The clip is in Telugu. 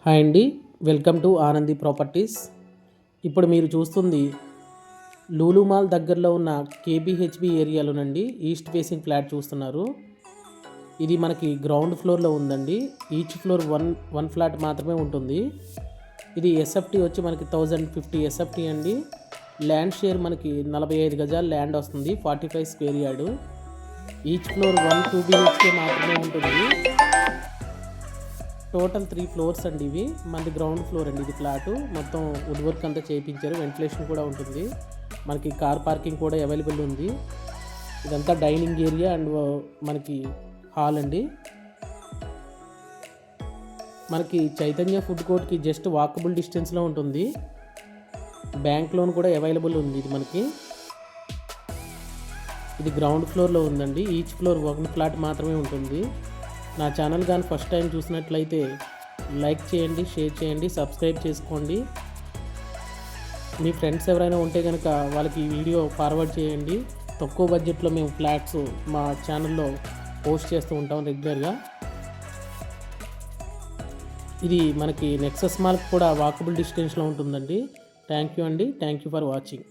హాయ్ అండి, వెల్కమ్ టు ఆనంది ప్రాపర్టీస్. ఇప్పుడు మీరు చూస్తుంది లూలు మాల్ దగ్గరలో ఉన్న కేబీహెచ్బి ఏరియాలోనండి ఈస్ట్ ఫేసింగ్ ఫ్లాట్ చూస్తున్నారు. ఇది మనకి గ్రౌండ్ ఫ్లోర్లో ఉందండి. ఈచ్ ఫ్లోర్ వన్ ఫ్లాట్ మాత్రమే ఉంటుంది. ఇది ఎస్ఎఫ్టీ వచ్చి మనకి 1050 ఎస్ఎఫ్టీ అండి. ల్యాండ్ షేర్ మనకి 45 గజాల ల్యాండ్ వస్తుంది, 45 square yard. Each floor 1-2 BHK మాత్రమే ఉంటుంది. టోటల్ 3 ఫ్లోర్స్ అండి. ఇవి మనది గ్రౌండ్ ఫ్లోర్ అండి. ఇది ఫ్లాటు మొత్తం వుడ్ వర్క్ అంతా చేయించారు. వెంటిలేషన్ కూడా ఉంటుంది. మనకి కార్ పార్కింగ్ కూడా అవైలబుల్ ఉంది. ఇదంతా డైనింగ్ ఏరియా అండ్ మనకి హాల్ అండి. మనకి చైతన్య ఫుడ్ కోర్ట్కి జస్ట్ వాకబుల్ డిస్టెన్స్లో ఉంటుంది. బ్యాంక్ లోన్ కూడా అవైలబుల్ ఉంది. ఇది మనకి ఇది గ్రౌండ్ ఫ్లోర్లో ఉందండి. ఈచ్ ఫ్లోర్ 1 ఫ్లాట్ మాత్రమే ఉంటుంది. నా ఛానల్ కానీ ఫస్ట్ టైం చూసినట్లయితే లైక్ చేయండి, షేర్ చేయండి, సబ్స్క్రైబ్ చేసుకోండి. మీ ఫ్రెండ్స్ ఎవరైనా ఉంటే కనుక వాళ్ళకి ఈ వీడియో ఫార్వర్డ్ చేయండి. తక్కువ బడ్జెట్లో మేము ఫ్లాట్స్ మా ఛానల్లో పోస్ట్ చేస్తూ ఉంటాం రెగ్యులర్గా. ఇది మనకి నెక్సస్ మాల్కి కూడా వాకబుల్ డిస్టెన్స్లో ఉంటుందండి. థ్యాంక్ యూ అండి. Thank you for watching.